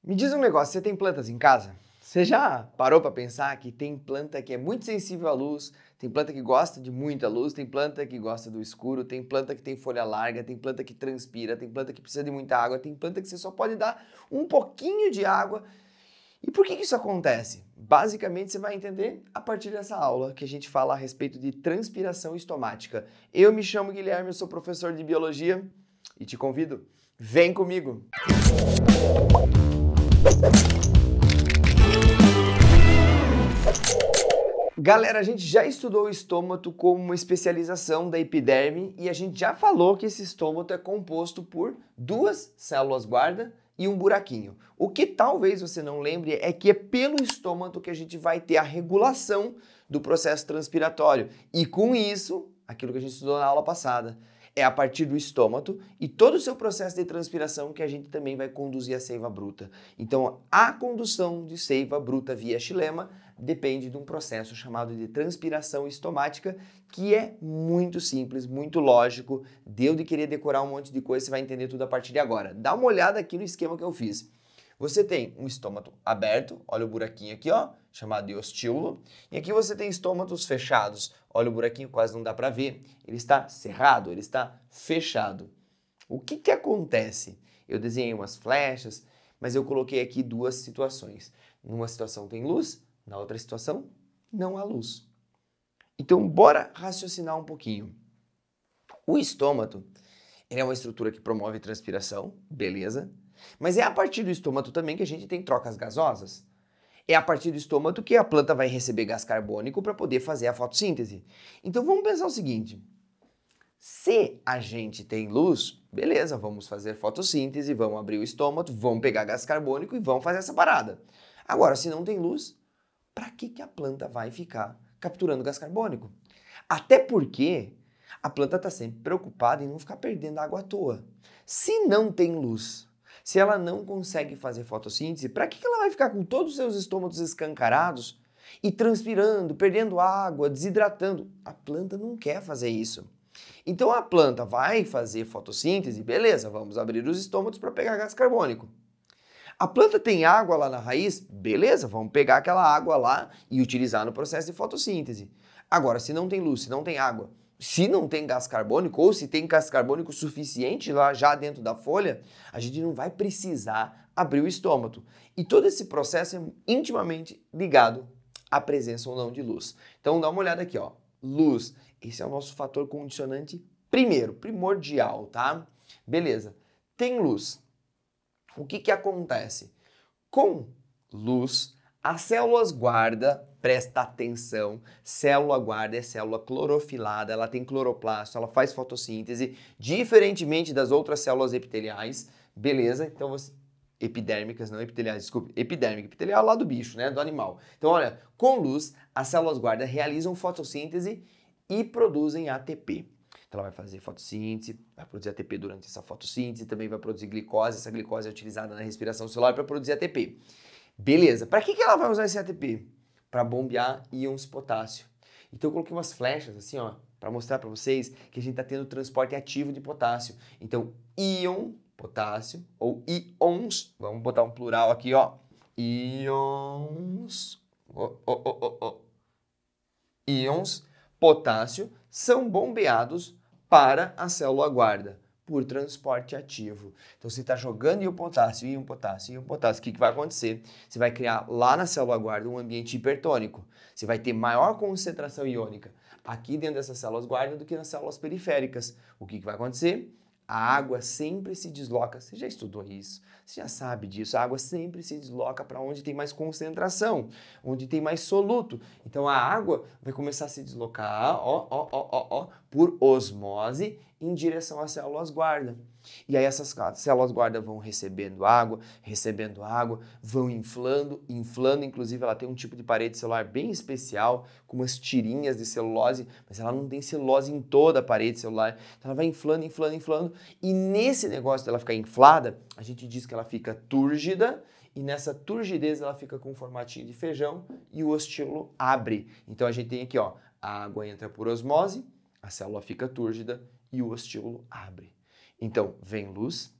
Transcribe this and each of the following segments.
Me diz um negócio, você tem plantas em casa? Você já parou para pensar que tem planta que é muito sensível à luz, tem planta que gosta de muita luz, tem planta que gosta do escuro, tem planta que tem folha larga, tem planta que transpira, tem planta que precisa de muita água, tem planta que você só pode dar um pouquinho de água. E por que isso acontece? Basicamente você vai entender a partir dessa aula que a gente fala a respeito de transpiração estomática. Eu me chamo Guilherme, eu sou professor de biologia e te convido, vem comigo! Galera, a gente já estudou o estômago como uma especialização da epiderme e a gente já falou que esse estômago é composto por duas células guarda e um buraquinho. O que talvez você não lembre é que é pelo estômago que a gente vai ter a regulação do processo transpiratório. E com isso, aquilo que a gente estudou na aula passada, é a partir do estômago e todo o seu processo de transpiração que a gente também vai conduzir a seiva bruta. Então, a condução de seiva bruta via xilema depende de um processo chamado de transpiração estomática, que é muito simples, muito lógico. Deu de querer decorar um monte de coisa, você vai entender tudo a partir de agora. Dá uma olhada aqui no esquema que eu fiz. Você tem um estômago aberto, olha o buraquinho aqui, ó, chamado de ostíolo. E aqui você tem estômagos fechados. Olha o buraquinho, quase não dá para ver. Ele está cerrado, ele está fechado. O que acontece? Eu desenhei umas flechas, mas eu coloquei aqui duas situações. Numa situação tem luz, na outra situação não há luz. Então, bora raciocinar um pouquinho. O estômago, ele é uma estrutura que promove transpiração, beleza? Mas é a partir do estômago também que a gente tem trocas gasosas. É a partir do estômago que a planta vai receber gás carbônico para poder fazer a fotossíntese. Então vamos pensar o seguinte, se a gente tem luz, beleza, vamos fazer fotossíntese, vamos abrir o estômago, vamos pegar gás carbônico e vamos fazer essa parada. Agora, se não tem luz, para que a planta vai ficar capturando gás carbônico? Até porque a planta está sempre preocupada em não ficar perdendo água à toa. Se não tem luz, se ela não consegue fazer fotossíntese, para que ela vai ficar com todos os seus estômagos escancarados e transpirando, perdendo água, desidratando? A planta não quer fazer isso. Então a planta vai fazer fotossíntese, beleza, vamos abrir os estômagos para pegar gás carbônico. A planta tem água lá na raiz, beleza, vamos pegar aquela água lá e utilizar no processo de fotossíntese. Agora, se não tem luz, se não tem água, se não tem gás carbônico ou se tem gás carbônico suficiente lá já dentro da folha, a gente não vai precisar abrir o estômago. E todo esse processo é intimamente ligado à presença ou não de luz. Então dá uma olhada aqui, ó. Luz, esse é o nosso fator condicionante primeiro, primordial, tá? Beleza. Tem luz. O que acontece? Com luz, as células guarda, presta atenção, célula guarda é célula clorofilada, ela tem cloroplasto, ela faz fotossíntese, diferentemente das outras células epiteliais, beleza? Então, epidérmicas, não epiteliais, desculpe, epidérmica, epitelial lá do bicho, né, do animal. Então, olha, com luz, as células guarda realizam fotossíntese e produzem ATP. Então ela vai fazer fotossíntese, vai produzir ATP durante essa fotossíntese, também vai produzir glicose, essa glicose é utilizada na respiração celular para produzir ATP. Beleza, para que ela vai usar esse ATP? Para bombear íons potássio. Então eu coloquei umas flechas assim, ó, para mostrar para vocês que a gente está tendo transporte ativo de potássio. Então íon, potássio, ou íons, vamos botar um plural aqui, ó, íons, íons, potássio, são bombeados para a célula guarda por transporte ativo. Então, você está jogando íon potássio, íon potássio, íon potássio. O que vai acontecer? Você vai criar lá na célula guarda um ambiente hipertônico. Você vai ter maior concentração iônica aqui dentro dessas células guarda do que nas células periféricas. O que vai acontecer? A água sempre se desloca, você já estudou isso, você já sabe disso, a água sempre se desloca para onde tem mais concentração, onde tem mais soluto. Então a água vai começar a se deslocar, por osmose em direção às células guarda. E aí essas células guarda vão recebendo água, vão inflando, inclusive ela tem um tipo de parede celular bem especial, com umas tirinhas de celulose, mas ela não tem celulose em toda a parede celular, então ela vai inflando, e nesse negócio dela ficar inflada, a gente diz que ela fica túrgida, e nessa turgidez ela fica com um formatinho de feijão e o ostíolo abre. Então a gente tem aqui, ó, a água entra por osmose, a célula fica túrgida e o ostíolo abre. Então, vem luz,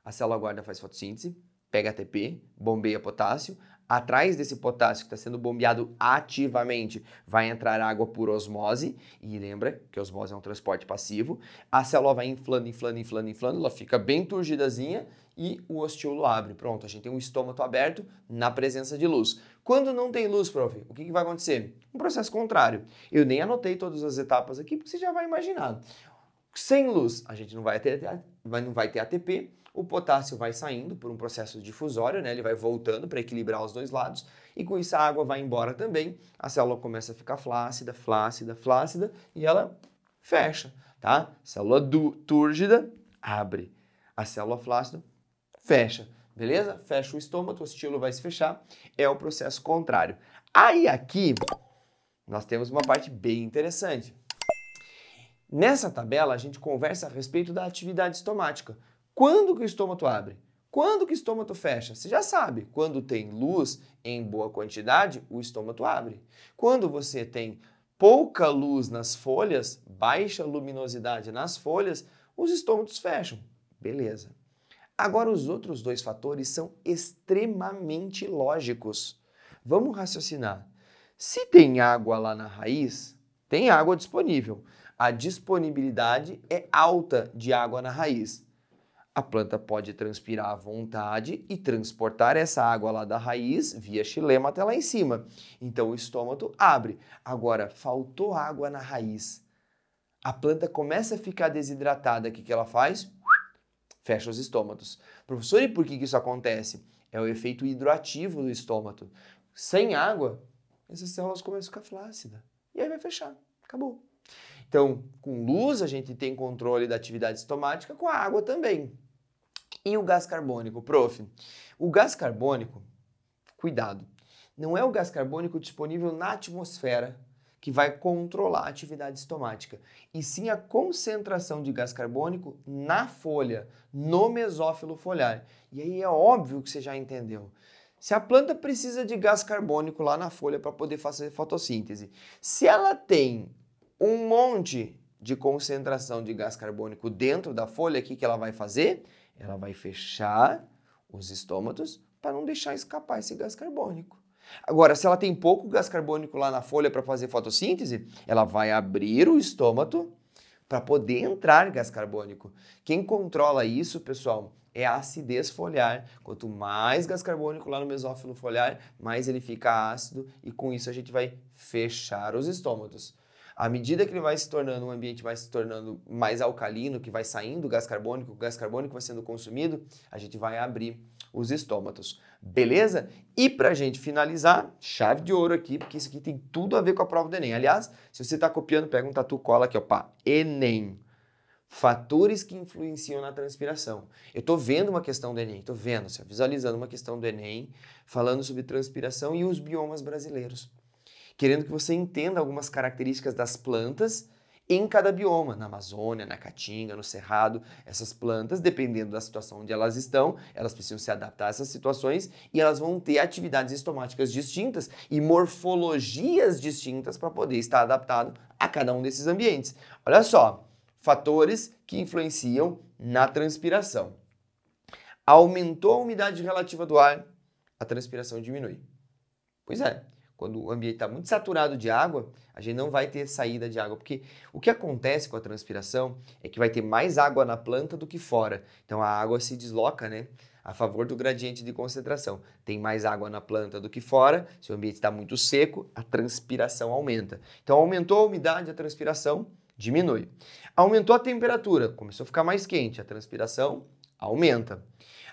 a célula guarda faz fotossíntese, pega ATP, bombeia potássio. Atrás desse potássio que está sendo bombeado ativamente, vai entrar água por osmose, e lembra que a osmose é um transporte passivo. A célula vai inflando, inflando, inflando, inflando, ela fica bem turgidazinha e o ostiolo abre. Pronto, a gente tem um estômato aberto na presença de luz. Quando não tem luz, prof, o que vai acontecer? Um processo contrário. Eu nem anotei todas as etapas aqui, porque você já vai imaginar. Sem luz, a gente não vai ter ATP, o potássio vai saindo por um processo difusório, né? Ele vai voltando para equilibrar os dois lados, e com isso a água vai embora também, a célula começa a ficar flácida, flácida, flácida, e ela fecha, tá? Célula túrgida, abre. A célula flácida, fecha, beleza? Fecha o estômago, o estilo vai se fechar, é o processo contrário. Aí aqui, nós temos uma parte bem interessante. Nessa tabela, a gente conversa a respeito da atividade estomática. Quando que o estômago abre? Quando que o estômago fecha? Você já sabe, quando tem luz em boa quantidade, o estômago abre. Quando você tem pouca luz nas folhas, baixa luminosidade nas folhas, os estômagos fecham. Beleza. Agora, os outros dois fatores são extremamente lógicos. Vamos raciocinar. Se tem água lá na raiz, tem água disponível. A disponibilidade é alta de água na raiz. A planta pode transpirar à vontade e transportar essa água lá da raiz via xilema até lá em cima. Então o estômago abre. Agora, faltou água na raiz. A planta começa a ficar desidratada. O que ela faz? Fecha os estômatos. Professor, e por que isso acontece? É o efeito hidroativo do estômago. Sem água, essas células começam a ficar flácidas. E aí vai fechar. Acabou. Então, com luz a gente tem controle da atividade estomática, com a água também. E o gás carbônico, prof? O gás carbônico, cuidado, não é o gás carbônico disponível na atmosfera que vai controlar a atividade estomática, e sim a concentração de gás carbônico na folha, no mesófilo foliar. E aí é óbvio que você já entendeu. Se a planta precisa de gás carbônico lá na folha para poder fazer fotossíntese, se ela tem um monte de concentração de gás carbônico dentro da folha, o que ela vai fazer? Ela vai fechar os estômatos para não deixar escapar esse gás carbônico. Agora, se ela tem pouco gás carbônico lá na folha para fazer fotossíntese, ela vai abrir o estômago para poder entrar gás carbônico. Quem controla isso, pessoal, é a acidez foliar. Quanto mais gás carbônico lá no mesófilo foliar, mais ele fica ácido e com isso a gente vai fechar os estômatos. À medida que ele vai se tornando, o ambiente vai se tornando mais alcalino, que vai saindo o gás carbônico vai sendo consumido, a gente vai abrir os estômatos. Beleza? E pra gente finalizar, chave de ouro aqui, porque isso aqui tem tudo a ver com a prova do Enem. Aliás, se você tá copiando, pega um tatu, cola aqui, ó, pá, Enem. Fatores que influenciam na transpiração. Eu tô vendo uma questão do Enem, tô vendo, visualizando uma questão do Enem, falando sobre transpiração e os biomas brasileiros. Querendo que você entenda algumas características das plantas em cada bioma, na Amazônia, na Caatinga, no Cerrado. Essas plantas, dependendo da situação onde elas estão, elas precisam se adaptar a essas situações e elas vão ter atividades estomáticas distintas e morfologias distintas para poder estar adaptado a cada um desses ambientes. Olha só, fatores que influenciam na transpiração. Aumentou a umidade relativa do ar, a transpiração diminui. Pois é. Quando o ambiente está muito saturado de água, a gente não vai ter saída de água, porque o que acontece com a transpiração é que vai ter mais água na planta do que fora. Então a água se desloca, né, a favor do gradiente de concentração. Tem mais água na planta do que fora, se o ambiente está muito seco, a transpiração aumenta. Então aumentou a umidade, a transpiração diminui. Aumentou a temperatura, começou a ficar mais quente, a transpiração aumenta.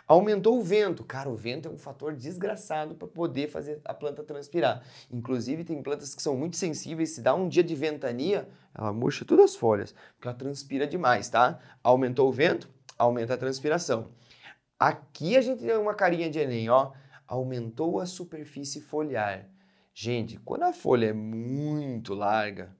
Aumentou o vento. Cara, o vento é um fator desgraçado para poder fazer a planta transpirar. Inclusive, tem plantas que são muito sensíveis. Se dá um dia de ventania, ela murcha todas as folhas, porque ela transpira demais, tá? Aumentou o vento, aumenta a transpiração. Aqui a gente tem uma carinha de Enem, ó. Aumentou a superfície foliar. Gente, quando a folha é muito larga,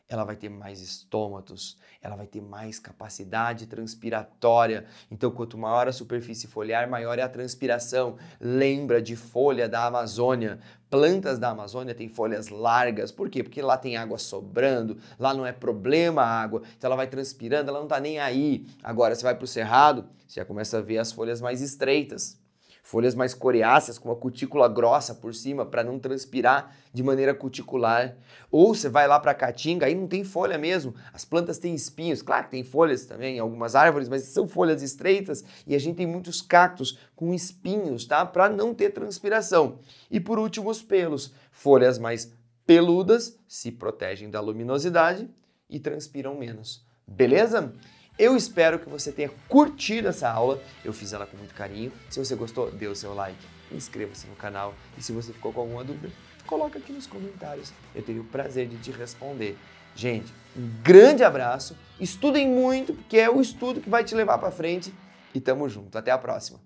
ela vai ter mais estômatos, ela vai ter mais capacidade transpiratória. Então, quanto maior a superfície foliar, maior é a transpiração. Lembra de folha da Amazônia. Plantas da Amazônia têm folhas largas. Por quê? Porque lá tem água sobrando, lá não é problema a água. Então, ela vai transpirando, ela não está nem aí. Agora, você vai para o Cerrado, você já começa a ver as folhas mais estreitas. Folhas mais coriáceas, com a cutícula grossa por cima, para não transpirar de maneira cuticular. Ou você vai lá para a caatinga, aí não tem folha mesmo. As plantas têm espinhos, claro que tem folhas também em algumas árvores, mas são folhas estreitas e a gente tem muitos cactos com espinhos, tá? Para não ter transpiração. E por último, os pelos. Folhas mais peludas se protegem da luminosidade e transpiram menos. Beleza? Eu espero que você tenha curtido essa aula, eu fiz ela com muito carinho. Se você gostou, dê o seu like, inscreva-se no canal e se você ficou com alguma dúvida, coloca aqui nos comentários, eu teria o prazer de te responder. Gente, um grande abraço, estudem muito, porque é o estudo que vai te levar para frente e tamo junto. Até a próxima!